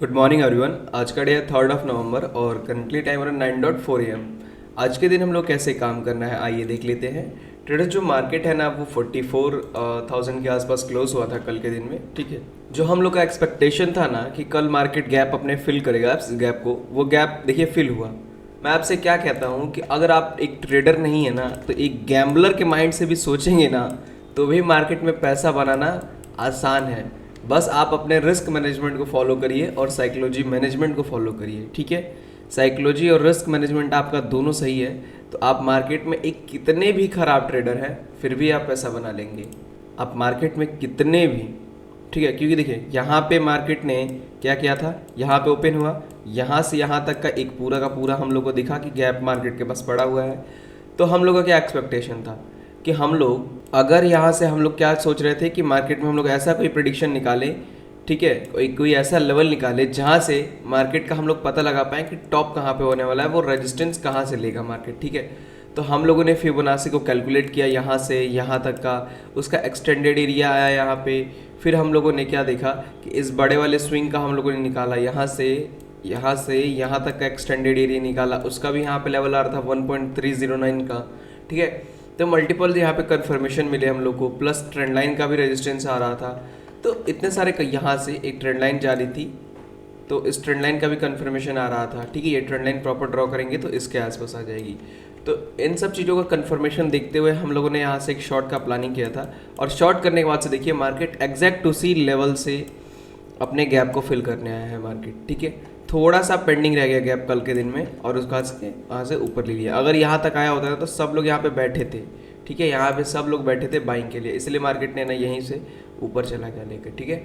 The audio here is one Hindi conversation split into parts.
Good morning everyone. आज का डे है 3 नवंबर और करंटली टाइम है 9:04 AM। आज के दिन हम लोग कैसे काम करना है आइए देख लेते हैं। ट्रेडर जो मार्केट है ना वो 44,000 के आसपास क्लोज हुआ था कल के दिन में। ठीक है, जो हम लोग का एक्सपेक्टेशन था ना कि कल मार्केट गैप अपने फिल करेगा, इस गैप को, वो गैप देखिए फिल हुआ। मैं आपसे क्या कहता हूँ कि अगर आप एक ट्रेडर नहीं है ना तो एक गैम्बलर के माइंड से भी सोचेंगे ना तो भी मार्केट में पैसा बनाना आसान है। बस आप अपने रिस्क मैनेजमेंट को फॉलो करिए और साइकोलॉजी मैनेजमेंट को फॉलो करिए। ठीक है, साइकोलॉजी और रिस्क मैनेजमेंट आपका दोनों सही है तो आप मार्केट में एक कितने भी खराब ट्रेडर हैं फिर भी आप पैसा बना लेंगे। आप मार्केट में कितने भी, ठीक है, क्योंकि देखिए यहाँ पे मार्केट ने क्या किया था, यहाँ पे ओपन हुआ, यहाँ से यहाँ तक का एक पूरा का पूरा हम लोग को दिखा कि गैप मार्केट के पास पड़ा हुआ है। तो हम लोग का क्या एक्सपेक्टेशन था कि हम लोग अगर यहाँ से हम लोग क्या सोच रहे थे कि मार्केट में हम लोग ऐसा कोई प्रिडिक्शन निकालें, ठीक है, कोई ऐसा लेवल निकाले जहाँ से मार्केट का हम लोग पता लगा पाएँ कि टॉप कहाँ पे होने वाला है, वो रेजिस्टेंस कहाँ से लेगा मार्केट। ठीक है, तो हम लोगों ने फिबोनाची को कैलकुलेट किया यहाँ से यहाँ तक का, उसका एक्सटेंडेड एरिया आया यहाँ पे। फिर हम लोगों ने क्या देखा कि इस बड़े वाले स्विंग का हम लोगों ने निकाला, यहाँ से यहाँ तक का एक्सटेंडेड एरिया निकाला, उसका भी यहाँ पे लेवल आ रहा था 1.309 का। ठीक है, तो मल्टीपल यहाँ पे कंफर्मेशन मिले हम लोग को, प्लस ट्रेंड लाइन का भी रेजिस्टेंस आ रहा था। तो इतने सारे यहाँ से एक ट्रेंड लाइन जा रही थी तो इस ट्रेंड लाइन का भी कंफर्मेशन आ रहा था। ठीक है, ये ट्रेंड लाइन प्रॉपर ड्रॉ करेंगे तो इसके आसपास आ जाएगी। तो इन सब चीज़ों का कंफर्मेशन देखते हुए हम लोगों ने यहाँ से एक शॉर्ट का प्लानिंग किया था और शॉर्ट करने के बाद से देखिए मार्केट एग्जैक्ट उसी लेवल से अपने गैप को फिल करने आया है मार्केट। ठीक है, थोड़ा सा पेंडिंग रह गया गैप कल के दिन में और उसके बाद से वहाँ से ऊपर ले लिया। अगर यहाँ तक आया होता था तो सब लोग यहाँ पे बैठे थे। ठीक है, यहाँ पे सब लोग बैठे थे बाइंग के लिए, इसलिए मार्केट ने ना यहीं से ऊपर चला गया लेकर। ठीक है,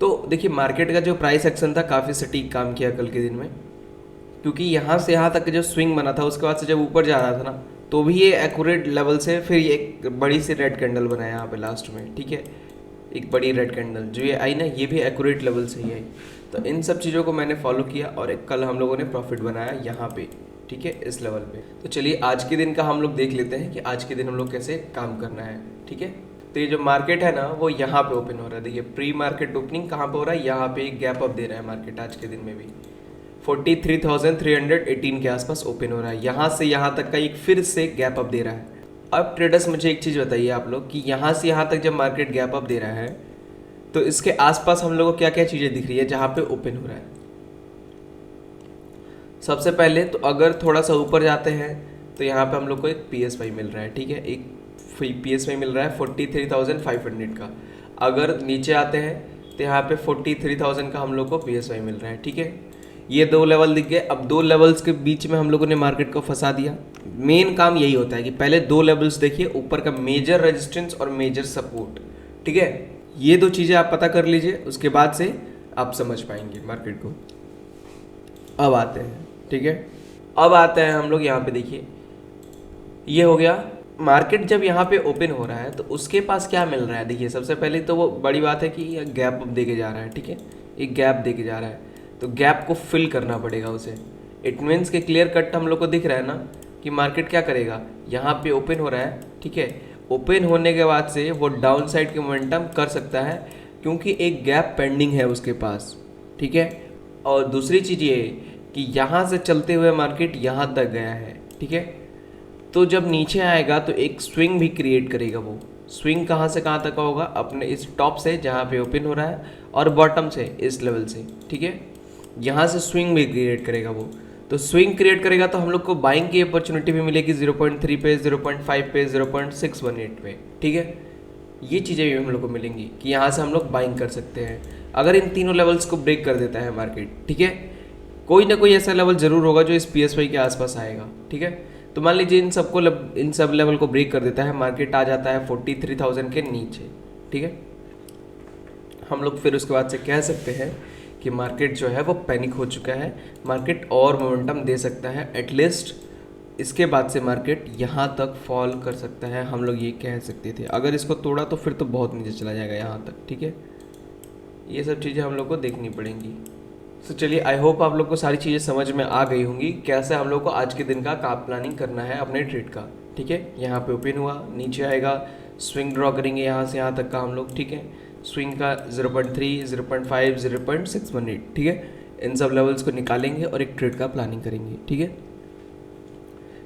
तो देखिए मार्केट का जो प्राइस एक्शन था काफ़ी सटीक काम किया कल के दिन में, क्योंकि यहाँ से यहाँ तक जो स्विंग बना था उसके बाद से जब ऊपर जा रहा था ना तो भी ये एक्यूरेट लेवल से फिर ये एक बड़ी सी रेड कैंडल बनाया यहाँ पे लास्ट में। ठीक है, एक बड़ी रेड कैंडल जो ये आई ना ये भी एक्यूरेट लेवल से ही आई। तो इन सब चीज़ों को मैंने फॉलो किया और एक कल हम लोगों ने प्रॉफिट बनाया यहाँ पे। ठीक है, इस लेवल पे। तो चलिए आज के दिन का हम लोग देख लेते हैं कि आज के दिन हम लोग कैसे काम करना है। ठीक है, तो ये जो मार्केट है ना वो यहाँ पे ओपन हो रहा है। देखिए प्री मार्केट ओपनिंग कहाँ पे हो रहा है, यहाँ पे एक गैप अप दे रहा है मार्केट आज के दिन में भी 43,318 के आसपास ओपन हो रहा है। यहाँ से यहाँ तक का एक फिर से गैप अप दे रहा है। अब ट्रेडर्स मुझे एक चीज़ बताइए आप लोग कि यहाँ से यहाँ तक जब मार्केट गैप अप दे रहा है तो इसके आसपास हम लोग को क्या क्या चीज़ें दिख रही है जहाँ पे ओपन हो रहा है। सबसे पहले तो अगर थोड़ा सा ऊपर जाते हैं तो यहाँ पे हम लोग को एक PSY मिल रहा है। ठीक है, एक PSY मिल रहा है 43,500 का। अगर नीचे आते हैं तो यहाँ पे 43,000 का हम लोग को PSY मिल रहा है। ठीक है, ये दो लेवल दिख गए। अब दो लेवल्स के बीच में हम लोगों ने मार्केट को फंसा दिया। मेन काम यही होता है कि पहले दो लेवल्स देखिए, ऊपर का मेजर रेजिस्टेंस और मेजर सपोर्ट। ठीक है, ये दो चीज़ें आप पता कर लीजिए, उसके बाद से आप समझ पाएंगे मार्केट को। अब आते हैं, ठीक है, अब आते हैं हम लोग यहाँ पे। देखिए ये हो गया मार्केट जब यहाँ पे ओपन हो रहा है तो उसके पास क्या मिल रहा है। देखिए सबसे पहले तो वो बड़ी बात है कि ये गैप दे के जा रहा है। ठीक है, एक गैप दे के जा रहा है तो गैप को फिल करना पड़ेगा उसे। इट मीन्स के क्लियर कट हम लोग को दिख रहा है ना कि मार्केट क्या करेगा, यहाँ पे ओपन हो रहा है। ठीक है, ओपन होने के बाद से वो डाउन साइड के मोमेंटम कर सकता है क्योंकि एक गैप पेंडिंग है उसके पास। ठीक है, और दूसरी चीज़ ये कि यहाँ से चलते हुए मार्केट यहाँ तक गया है। ठीक है, तो जब नीचे आएगा तो एक स्विंग भी क्रिएट करेगा। वो स्विंग कहाँ से कहाँ तक का होगा, अपने इस टॉप से जहाँ पे ओपन हो रहा है और बॉटम से इस लेवल से। ठीक है, यहाँ से स्विंग भी क्रिएट करेगा वो। तो स्विंग क्रिएट करेगा तो हम लोग को बाइंग की अपॉर्चुनिटी भी मिलेगी 0.3 पे, 0.5 पे, 0.618 पे। ठीक है, ये चीज़ें भी हम लोग को मिलेंगी कि यहाँ से हम लोग बाइंग कर सकते हैं अगर इन तीनों लेवल्स को ब्रेक कर देता है मार्केट। ठीक है, कोई ना कोई ऐसा लेवल ज़रूर होगा जो इस PSY के आसपास आएगा। ठीक है, तो मान लीजिए इन सब लेवल को ब्रेक कर देता है, मार्केट आ जाता है 43,000 के नीचे। ठीक है, हम लोग फिर उसके बाद से कह सकते हैं कि मार्केट जो है वो पैनिक हो चुका है, मार्केट और मोमेंटम दे सकता है। एटलीस्ट इसके बाद से मार्केट यहाँ तक फॉल कर सकता है, हम लोग ये कह सकते थे। अगर इसको तोड़ा तो फिर तो बहुत नीचे चला जाएगा यहाँ तक। ठीक है, ये सब चीज़ें हम लोग को देखनी पड़ेंगी। तो चलिए आई होप आप लोग को सारी चीज़ें समझ में आ गई होंगी कैसे हम लोग को आज के दिन का प्लानिंग करना है अपने ट्रेड का। ठीक है, यहाँ पे ओपन हुआ, नीचे आएगा, स्विंग ड्रॉ करेंगे यहाँ से यहाँ तक का हम लोग। ठीक है, स्विंग का 0.3, 0.5, 0.618, ठीक है। इन सब लेवल्स को निकालेंगे और एक ट्रेड का प्लानिंग करेंगे, ठीक है।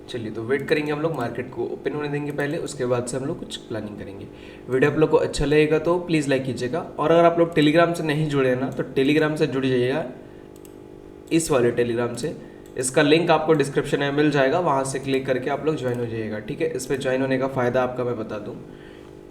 चलिए तो वेट करेंगे हम लोग, मार्केट को ओपन होने देंगे पहले, उसके बाद से हम लोग कुछ प्लानिंग करेंगे। वीडियो आप लोग को अच्छा लगेगा तो प्लीज़ लाइक कीजिएगा, और अगर आप लोग टेलीग्राम से नहीं जुड़े हैं ना तो टेलीग्राम से जुड़ जाइएगा, इस वाले टेलीग्राम से। इसका लिंक आपको डिस्क्रिप्शन में मिल जाएगा, वहाँ से क्लिक करके आप लोग ज्वाइन हो जाइएगा, ठीक है। इस पर ज्वाइन होने का फ़ायदा आपका मैं बता दूँ,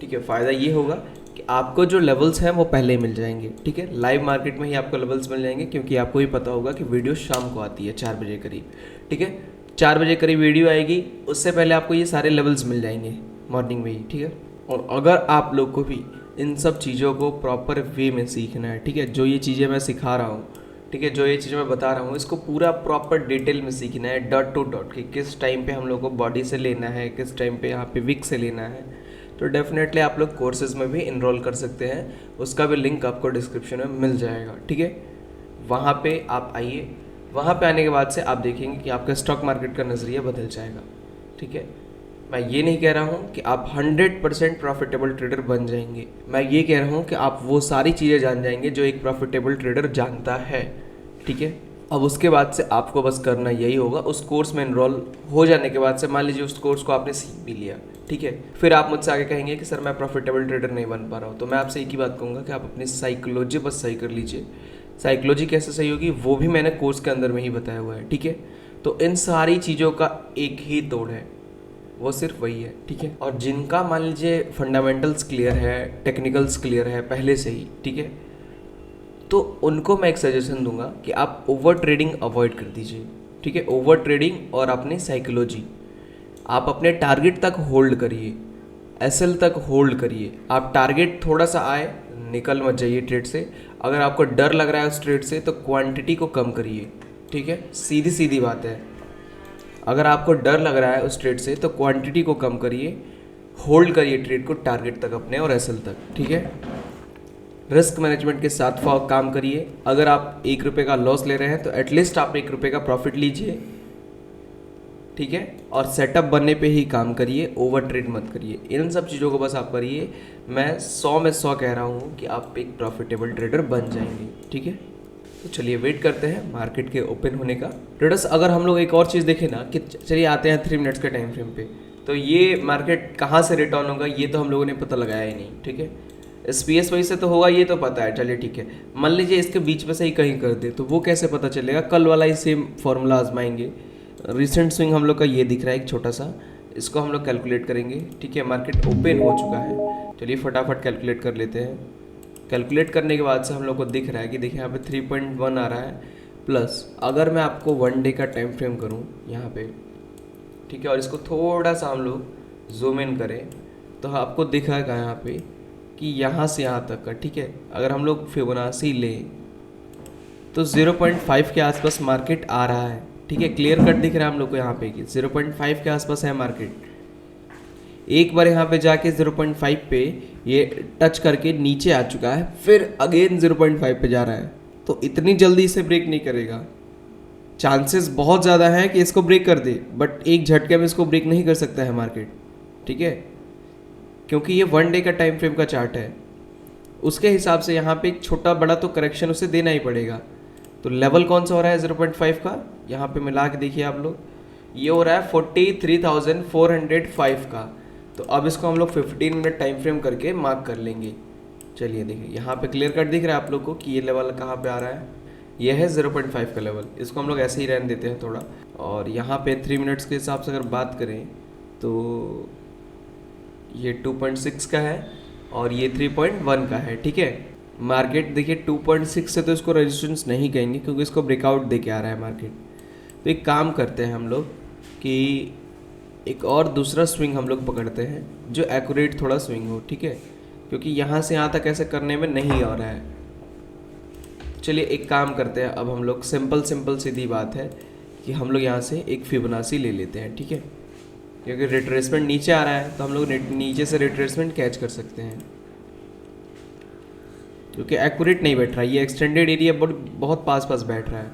ठीक है। फ़ायदा ये होगा कि आपको जो लेवल्स हैं वो पहले ही मिल जाएंगे, ठीक है। लाइव मार्केट में ही आपको लेवल्स मिल जाएंगे, क्योंकि आपको ही पता होगा कि वीडियो शाम को आती है 4 बजे करीब, ठीक है। 4 बजे करीब वीडियो आएगी, उससे पहले आपको ये सारे लेवल्स मिल जाएंगे मॉर्निंग में ही, ठीक है। और अगर आप लोग को भी इन सब चीज़ों को प्रॉपर वे में सीखना है, ठीक है, जो ये चीज़ें मैं सिखा रहा हूँ, ठीक है, जो ये चीज़ें मैं बता रहा हूँ, इसको पूरा प्रॉपर डिटेल में सीखना है, डॉट टू डॉट, कि किस टाइम पे हम लोग को बॉडी से लेना है, किस टाइम पे यहाँ पे विक से लेना है, तो डेफिनेटली आप लोग कोर्सेज में भी इनरोल कर सकते हैं। उसका भी लिंक आपको डिस्क्रिप्शन में मिल जाएगा, ठीक है। वहाँ पे आप आइए, वहाँ पे आने के बाद से आप देखेंगे कि आपका स्टॉक मार्केट का नज़रिया बदल जाएगा, ठीक है। मैं ये नहीं कह रहा हूँ कि आप 100% प्रॉफिटेबल ट्रेडर बन जाएंगे, मैं ये कह रहा हूँ कि आप वो सारी चीज़ें जान जाएंगे जो एक प्रॉफिटेबल ट्रेडर जानता है, ठीक है। अब उसके बाद से आपको बस करना यही होगा, उस कोर्स में इनरोल हो जाने के बाद से, मान लीजिए उस कोर्स को आपने सीख भी लिया, ठीक है, फिर आप मुझसे आगे कहेंगे कि सर मैं प्रॉफिटेबल ट्रेडर नहीं बन पा रहा हूँ, तो मैं आपसे एक ही बात कहूँगा कि आप अपनी साइकोलॉजी बस सही कर लीजिए। साइकोलॉजी कैसे सही होगी वो भी मैंने कोर्स के अंदर में ही बताया हुआ है, ठीक है। तो इन सारी चीज़ों का एक ही तोड़ है, वो सिर्फ वही है, ठीक है। और जिनका मान लीजिए फंडामेंटल्स क्लियर है, टेक्निकल्स क्लियर है पहले से ही, ठीक है, तो उनको मैं एक सजेशन दूंगा कि आप ओवर ट्रेडिंग अवॉइड कर दीजिए, ठीक है। ओवर ट्रेडिंग और अपनी साइकोलॉजी, आप अपने टारगेट तक होल्ड करिए, एसएल तक होल्ड करिए। आप टारगेट थोड़ा सा आए, निकल मत जाइए ट्रेड से। अगर आपको डर लग रहा है उस ट्रेड से तो क्वांटिटी को कम करिए, ठीक है, सीधी सीधी बात है। अगर आपको डर लग रहा है उस ट्रेड से तो क्वांटिटी को कम करिए, होल्ड करिए ट्रेड को टारगेट तक अपने और एसएल तक, ठीक है। रिस्क मैनेजमेंट के साथ काम करिए। अगर आप 1 रुपये का लॉस ले रहे हैं तो एटलीस्ट आप 1 रुपये का प्रॉफिट लीजिए, ठीक है। और सेटअप बनने पे ही काम करिए, ओवर ट्रेड मत करिए। इन सब चीज़ों को बस आप करिए, मैं 100 में 100 कह रहा हूँ कि आप एक प्रॉफिटेबल ट्रेडर बन जाएंगे, ठीक है। तो चलिए वेट करते हैं मार्केट के ओपन होने का। ट्रेडर्स अगर हम लोग एक और चीज़ देखें ना, कि चलिए आते हैं 3 मिनट्स के टाइम फ्रेम पे, तो ये मार्केट कहाँ से रिटर्न होगा ये तो हम लोगों ने पता लगाया ही नहीं, ठीक है। SPS वही से तो होगा ये तो पता है, चलिए ठीक है। मान लीजिए इसके बीच में से ही कहीं कर दे तो वो कैसे पता चलेगा, कल वाला ही सेम फॉर्मूला आजमाएंगे। रिसेंट स्विंग हम लोग का ये दिख रहा है एक छोटा सा, इसको हम लोग कैलकुलेट करेंगे, ठीक है। मार्केट ओपन हो चुका है, चलिए फटाफट कैलकुलेट कर लेते हैं। कैलकुलेट करने के बाद से हम लोग को दिख रहा है कि देखिए यहाँ पे 3.1 आ रहा है प्लस। अगर मैं आपको 1 डे का टाइम फ्रेम करूँ यहाँ पे, ठीक है, और इसको थोड़ा सा हम लोग जूम इन करें तो आपको दिखाएगा यहाँ पे कि यहाँ से यहाँ तक का, ठीक है। अगर हम लोग फिबोनाची लें तो 0.5 के आसपास मार्केट आ रहा है, ठीक है। क्लियर कट दिख रहा है हम लोग को यहाँ पे कि 0.5 के आसपास है मार्केट। एक बार यहाँ पे जाके 0.5 पे ये टच करके नीचे आ चुका है, फिर अगेन 0.5 पे जा रहा है, तो इतनी जल्दी इसे ब्रेक नहीं करेगा। चांसेस बहुत ज़्यादा हैं कि इसको ब्रेक कर दे, बट एक झटके में इसको ब्रेक नहीं कर सकता है मार्केट, ठीक है, क्योंकि ये 1 डे का टाइम फ्रेम का चार्ट है। उसके हिसाब से यहाँ पे एक छोटा बड़ा तो करेक्शन उसे देना ही पड़ेगा। तो लेवल कौन सा हो रहा है 0.5 का, यहाँ पे मिला के देखिए आप लोग, ये हो रहा है 43,405 का। तो अब इसको हम लोग 15 मिनट टाइम फ्रेम करके मार्क कर लेंगे। चलिए देखिए यहाँ पे क्लियर कट दिख रहा है आप लोग को कि ये लेवल कहाँ पे आ रहा है, ये है 0.5 का लेवल। इसको हम लोग ऐसे ही रहने देते हैं थोड़ा। और यहाँ पे 3 मिनट्स के हिसाब से अगर बात करें तो ये 2.6 का है और ये 3.1 का है, ठीक है। मार्केट देखिए 2.6 से तो इसको रेजिस्टेंस नहीं कहेंगे क्योंकि इसको ब्रेकआउट दे के आ रहा है मार्केट। तो एक काम करते हैं हम लोग कि एक और दूसरा स्विंग हम लोग पकड़ते हैं जो एक्यूरेट थोड़ा स्विंग हो, ठीक है, क्योंकि यहाँ से यहाँ तक ऐसे करने में नहीं आ रहा है। चलिए एक काम करते हैं, अब हम लोग सिंपल सीधी बात है कि हम लोग यहाँ से एक फिबोनाची ले लेते हैं, ठीक है, क्योंकि रिट्रेसमेंट नीचे आ रहा है तो हम लोग नीचे से रिट्रेसमेंट कैच कर सकते हैं, क्योंकि एक्यूरेट नहीं बैठ रहा है, ये एक्सटेंडेड एरिया बहुत पास बैठ रहा है,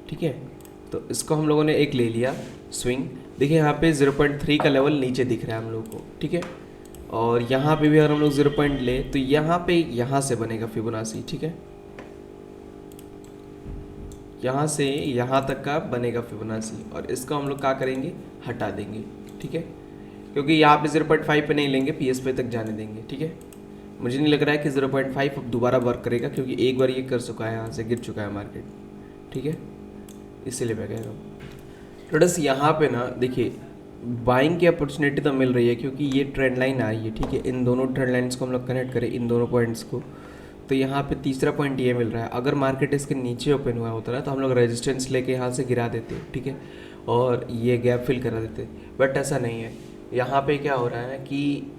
ठीक है। तो इसको हम लोगों ने एक ले लिया स्विंग। देखिए यहाँ पे 0.3 का लेवल नीचे दिख रहा है हम लोग को, ठीक है। और यहाँ पे भी अगर हम लोग 0 पॉइंट ले तो यहाँ पे यहाँ से बनेगा फिबोनाची, ठीक है, यहाँ से यहाँ तक का बनेगा फिबोनाची, और इसको हम लोग क्या करेंगे, हटा देंगे, ठीक है, क्योंकि यहाँ पे 0.5 पे नहीं लेंगे, PS पे तक जाने देंगे, ठीक है। मुझे नहीं लग रहा है कि 0.5 अब दोबारा वर्क करेगा, क्योंकि एक बार ये कर चुका है, यहाँ से गिर चुका है मार्केट, ठीक है, इसीलिए मैं कह रहा हूँ। ट्रेडर्स यहाँ पे ना देखिए बाइंग की अपॉर्चुनिटी तो मिल रही है, क्योंकि ये ट्रेंड लाइन आ रही है, ठीक है। इन दोनों ट्रेंड लाइन्स को हम लोग कनेक्ट करें, इन दोनों पॉइंट्स को, तो यहाँ पे तीसरा पॉइंट ये मिल रहा है, अगर मार्केट इसके नीचे ओपन हुआ होता है तो हम लोग रेजिस्टेंस लेके यहाँ से गिरा देते, ठीक है, और ये गैप फिल करा देते, बट ऐसा नहीं है। यहाँ पे क्या हो रहा है कि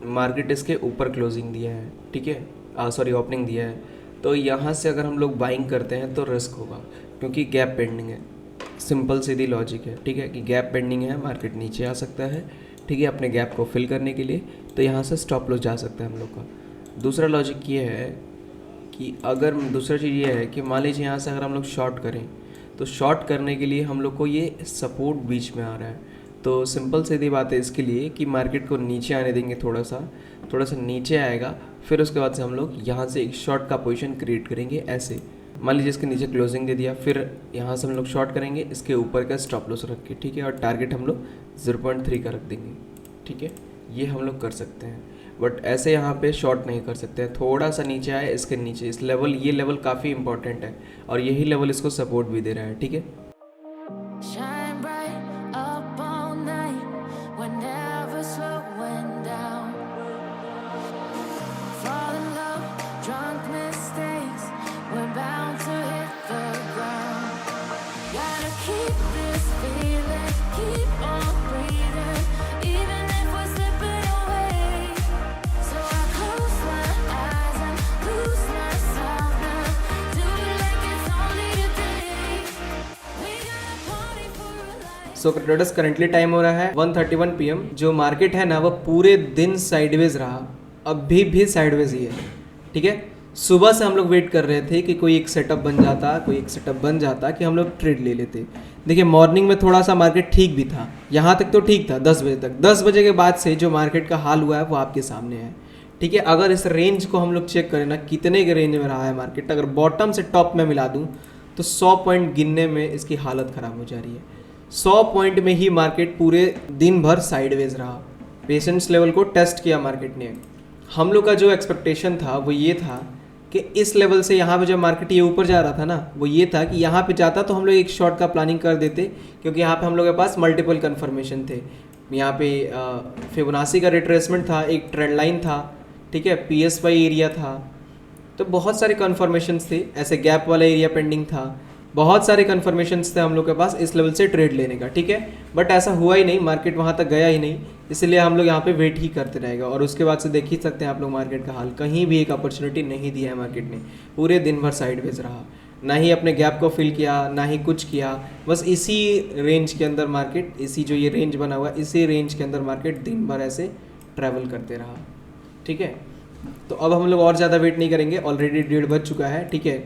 मार्केट इसके ऊपर क्लोजिंग दिया है, ठीक है, सॉरी ओपनिंग दिया है, तो यहाँ से अगर हम लोग बाइंग करते हैं तो रिस्क होगा, क्योंकि गैप पेंडिंग है। सिंपल सीधी लॉजिक है, ठीक है, कि गैप पेंडिंग है, मार्केट नीचे आ सकता है, ठीक है, अपने गैप को फिल करने के लिए, तो यहाँ से स्टॉप लॉस जा सकता है हम लोग का। दूसरा लॉजिक ये है कि अगर दूसरा चीज़ ये है कि मान लीजिए यहाँ से अगर हम लोग शॉर्ट करें, तो शॉर्ट करने के लिए हम लोग को ये सपोर्ट बीच में आ रहा है, तो सिंपल सीधी बात है इसके लिए कि मार्केट को नीचे आने देंगे, थोड़ा सा नीचे आएगा, फिर उसके बाद से हम लोग यहाँ से एक शॉर्ट का पोजीशन क्रिएट करेंगे। ऐसे मान लीजिए इसके नीचे क्लोजिंग दे दिया, फिर यहाँ से हम लोग शॉर्ट करेंगे इसके ऊपर का स्टॉप लॉस रख के, ठीक है, और टारगेट हम लोग 0.3 का रख देंगे, ठीक है, ये हम लोग कर सकते हैं। बट ऐसे यहाँ पे शॉर्ट नहीं कर सकते हैं, थोड़ा सा नीचे आए इसके नीचे, इस लेवल, ये लेवल काफ़ी इंपॉर्टेंट है और यही लेवल इसको सपोर्ट भी दे रहा है, ठीक है। Shine bright up all night, we're never slowing down. Fall in love, drunk mistakes, we're bound to hit the ground. Gotta keep this feeling, keep on breathing, even if we're slipping away. So I close my eyes and lose myself now, do it like it's only today. We gotta party for a life. So traders currently time हो रहा है 1:31 PM। जो मार्केट है ना वो पूरे दिन साइडवेज रहा, अभी भी साइडवेज ही है, ठीक है। सुबह से हम लोग वेट कर रहे थे कि कोई एक सेटअप बन जाता कि हम लोग ट्रेड ले लेते। देखिए मॉर्निंग में थोड़ा सा मार्केट ठीक भी था, यहाँ तक तो ठीक था 10 बजे तक। 10 बजे के बाद से जो मार्केट का हाल हुआ है वो आपके सामने है, ठीक है। अगर इस रेंज को हम लोग चेक करें ना, कितने के रेंज में रहा है मार्केट, अगर बॉटम से टॉप में मिला दूँ तो 100 पॉइंट गिनने में इसकी हालत ख़राब हो जा रही है। 100 पॉइंट में ही मार्केट पूरे दिन भर साइडवेज रहा, पेशेंस लेवल को टेस्ट किया मार्केट ने। हम लोग का जो एक्सपेक्टेशन था वो ये था कि इस लेवल से यहाँ पे जब मार्केट ये ऊपर जा रहा था ना, वो ये था कि यहाँ पे जाता तो हम लोग एक शॉर्ट का प्लानिंग कर देते, क्योंकि यहाँ पे हम लोग के पास मल्टीपल कन्फर्मेशन थे। यहाँ पे फिबोनाची का रिट्रेसमेंट था, एक ट्रेंड लाइन था, ठीक है, PSY एरिया था, तो बहुत सारे कन्फर्मेशंस थे। ऐसे गैप वाला एरिया पेंडिंग था, बहुत सारे कन्फर्मेशंस थे हम लोग के पास इस लेवल से ट्रेड लेने का, ठीक है। बट ऐसा हुआ ही नहीं, मार्केट वहाँ तक गया ही नहीं, इसलिए हम लोग यहाँ पे वेट ही करते रहेगा। और उसके बाद से देख ही सकते हैं आप लोग मार्केट का हाल, कहीं भी एक अपॉर्चुनिटी नहीं दिया है मार्केट ने, पूरे दिन भर साइडवेज रहा, ना ही अपने गैप को फिल किया, ना ही कुछ किया, बस इसी रेंज के अंदर मार्केट, इसी जो ये रेंज बना हुआ है इसी रेंज के अंदर मार्केट दिन भर ऐसे ट्रैवल करते रहा, ठीक है। तो अब हम लोग और ज़्यादा वेट नहीं करेंगे, ऑलरेडी 1:30 बज चुका है, ठीक है,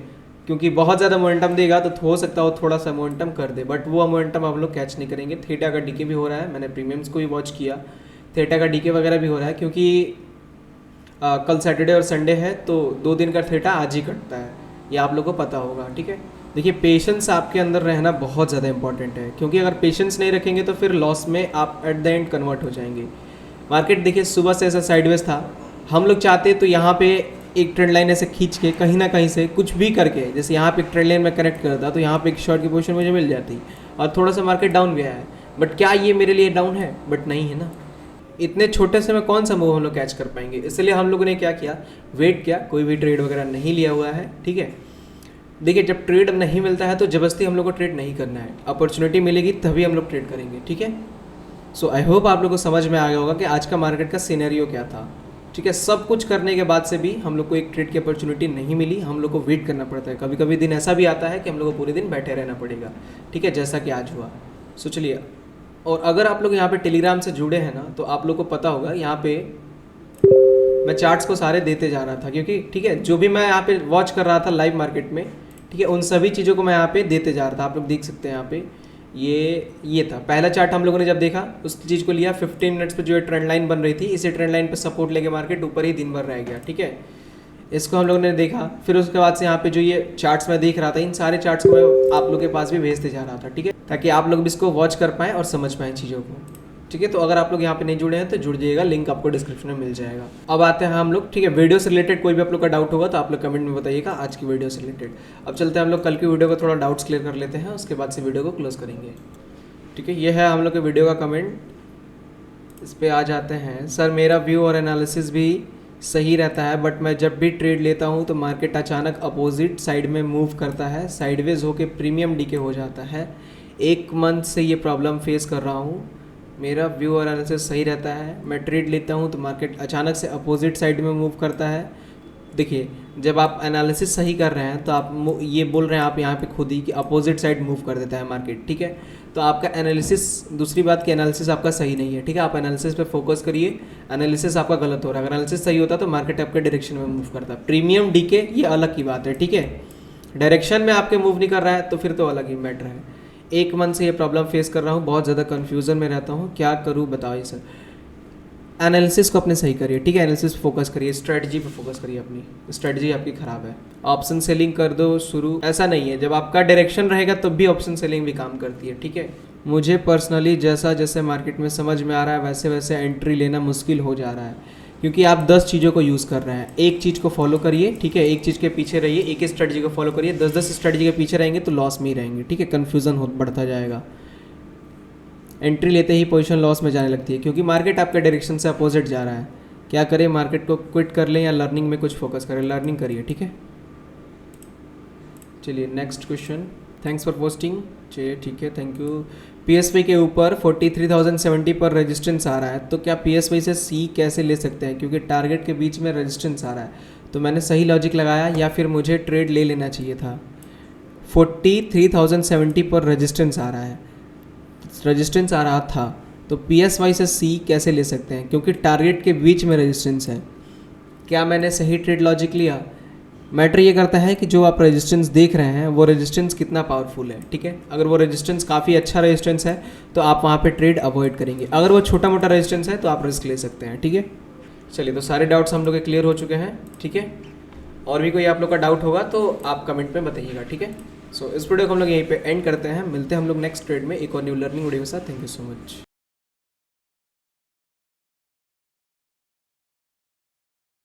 क्योंकि बहुत ज़्यादा मोमेंटम देगा तो हो सकता हो थोड़ा सा मोमेंटम कर दे, बट वो मोमेंटम हम लोग कैच नहीं करेंगे। थीटा का डीके भी हो रहा है, मैंने प्रीमियम्स को भी वॉच किया, थीटा का डीके वगैरह भी हो रहा है, क्योंकि कल सैटरडे और संडे है तो 2 दिन का थीटा आज ही कटता है, ये आप लोग को पता होगा, ठीक है। देखिए पेशेंस आपके अंदर रहना बहुत ज़्यादा इंपॉर्टेंट है, क्योंकि अगर पेशेंस नहीं रखेंगे तो फिर लॉस में आप एट द एंड कन्वर्ट हो जाएंगे। मार्केट देखिए सुबह से ऐसा साइडवेज था, हम लोग चाहते तो यहाँ पे एक ट्रेंड लाइन ऐसे खींच के कहीं ना कहीं से कुछ भी करके, जैसे यहाँ पे एक ट्रेंड लाइन में कनेक्ट करता तो यहाँ पे एक शॉर्ट की पोजीशन मुझे मिल जाती, और थोड़ा सा मार्केट डाउन भी आया है, बट क्या ये मेरे लिए डाउन है? बट नहीं है ना, इतने छोटे से में कौन सा मूव हम लोग कैच कर पाएंगे। इसलिए हम लोगों ने क्या किया, वेट किया, कोई भी ट्रेड वगैरह नहीं लिया हुआ है, ठीक है। देखिए जब ट्रेड नहीं मिलता है तो जबरदस्ती हम लोग को ट्रेड नहीं करना है, अपॉर्चुनिटी मिलेगी तभी हम लोग ट्रेड करेंगे, ठीक है। सो आई होप आप लोग को समझ में आ गया होगा कि आज का मार्केट का सिनेरियो क्या था, ठीक है। सब कुछ करने के बाद से भी हम लोग को एक ट्रेड की अपॉर्चुनिटी नहीं मिली, हम लोग को वेट करना पड़ता है। कभी कभी दिन ऐसा भी आता है कि हम लोग को पूरे दिन बैठे रहना पड़ेगा, ठीक है, जैसा कि आज हुआ। सो चलिए, और अगर आप लोग यहाँ पे टेलीग्राम से जुड़े हैं ना तो आप लोग को पता होगा यहाँ पे मैं चार्ट्स को सारे देते जा रहा था, क्योंकि ठीक है जो भी मैं यहाँ पे वॉच कर रहा था लाइव मार्केट में, ठीक है, उन सभी चीज़ों को मैं यहाँ पे देते जा रहा था। आप लोग देख सकते हैं यहाँ पे ये था पहला चार्ट हम लोगों ने जब देखा उस चीज़ को लिया 15 मिनट्स पे जो ये ट्रेंड लाइन बन रही थी, इसी ट्रेंड लाइन पे सपोर्ट लेके मार्केट ऊपर ही दिन भर रह गया, ठीक है। इसको हम लोगों ने देखा, फिर उसके बाद से यहाँ पे जो ये चार्ट्स मैं देख रहा था, इन सारे चार्ट्स को मैं आप लोग के पास भी भेजते जा रहा था, ठीक है, ताकि आप लोग भी इसको वॉच कर पाएँ और समझ पाएँ चीज़ों को, ठीक है। तो अगर आप लोग यहाँ पे नहीं जुड़े हैं तो जुड़ जाइएगा, लिंक आपको डिस्क्रिप्शन में मिल जाएगा। अब आते हैं हम लोग, ठीक है, वीडियो से रिलेटेड कोई भी आप लोग का डाउट होगा तो आप लोग कमेंट में बताइएगा आज की वीडियो से रिलेटेड। अब चलते हैं हम लोग कल की वीडियो को थोड़ा डाउट्स क्लियर कर लेते हैं, उसके बाद से वीडियो को क्लोज करेंगे, ठीक है। ये है हम लोग के वीडियो का कमेंट, इस पर आ जाते हैं। सर मेरा व्यू और एनालिसिस भी सही रहता है, बट मैं जब भी ट्रेड लेता हूँ तो मार्केट अचानक अपोजिट साइड में मूव करता है, साइडवेज होके प्रीमियम डीके हो जाता है। 1 मंथ से ये प्रॉब्लम फेस कर रहा हूँ। मेरा व्यू और एनालिसिस सही रहता है, मैं ट्रेड लेता हूँ तो मार्केट अचानक से अपोजिट साइड में मूव करता है। देखिए, जब आप एनालिसिस सही कर रहे हैं तो आप ये बोल रहे हैं आप यहाँ पे खुद ही कि अपोजिट साइड मूव कर देता है मार्केट, ठीक है। तो आपका एनालिसिस, दूसरी बात कि एनालिसिस आपका सही नहीं है, ठीक है। आप एनालिसिस पे फोकस करिए, एनालिसिस आपका गलत हो रहा है। अगर एनालिसिस सही होता तो मार्केट आपके डायरेक्शन में मूव करता। प्रीमियम डीके ये अलग की बात है, ठीक है। डायरेक्शन में आपके मूव नहीं कर रहा है तो फिर तो अलग ही मैटर है। 1 मंथ से ये प्रॉब्लम फेस कर रहा हूँ, बहुत ज़्यादा कन्फ्यूज़न में रहता हूँ, क्या करूँ बताइए सर। एनालिसिस को अपने सही करिए, ठीक है, एनालिसिस पे फोकस करिए, स्ट्रेटजी पे फोकस करिए, अपनी स्ट्रेटजी आपकी ख़राब है। ऑप्शन सेलिंग कर दो शुरू, ऐसा नहीं है, जब आपका डायरेक्शन रहेगा तब भी ऑप्शन सेलिंग भी काम करती है, ठीक है। मुझे पर्सनली जैसा जैसे मार्केट में समझ में आ रहा है वैसे वैसे एंट्री लेना मुश्किल हो जा रहा है, क्योंकि आप 10 चीज़ों को यूज़ कर रहे हैं। एक चीज़ को फॉलो करिए, ठीक है, एक चीज़ के पीछे रहिए, एक ही स्ट्रेटजी को फॉलो करिए। 10 स्ट्रेटजी के पीछे रहेंगे तो लॉस में ही रहेंगे, ठीक है, कन्फ्यूज़न हो बढ़ता जाएगा। एंट्री लेते ही पोजीशन लॉस में जाने लगती है, क्योंकि मार्केट आपके डायरेक्शन से अपोजिट जा रहा है। क्या करें, मार्केट को क्विट कर लें या लर्निंग में कुछ फोकस करें? लर्निंग करिए, ठीक है। चलिए next question, thanks for posting. चलिए ठीक है, थैंक यू। PSY के ऊपर 43,070 पर रेजिस्टेंस आ रहा है, तो क्या PSY से C कैसे ले सकते हैं, क्योंकि टारगेट के बीच में रेजिस्टेंस आ रहा है। तो मैंने सही लॉजिक लगाया या फिर मुझे ट्रेड ले लेना चाहिए था? 43,070 पर रेजिस्टेंस आ रहा है, रेजिस्टेंस आ रहा था, तो PSY से C कैसे ले सकते हैं, क्योंकि टारगेट के बीच में रेजिस्टेंस है। क्या मैंने सही ट्रेड लॉजिक लिया? मैटर ये करता है कि जो आप रेजिस्टेंस देख रहे हैं वो रेजिस्टेंस कितना पावरफुल है, ठीक है। अगर वो रेजिस्टेंस काफ़ी अच्छा रेजिस्टेंस है तो आप वहाँ पे ट्रेड अवॉइड करेंगे। अगर वो छोटा मोटा रेजिस्टेंस है तो आप रिस्क ले सकते हैं, ठीक है। चलिए, तो सारे डाउट्स हम लोग के क्लियर हो चुके हैं, ठीक है। और भी कोई आप लोग का डाउट होगा तो आप कमेंट में बताइएगा, ठीक है। सो इस वीडियो को हम लोग यहीं पे एंड करते हैं, मिलते हैं हम लोग नेक्स्ट ट्रेड में एक और न्यू लर्निंग वीडियो के साथ। Thank you so much.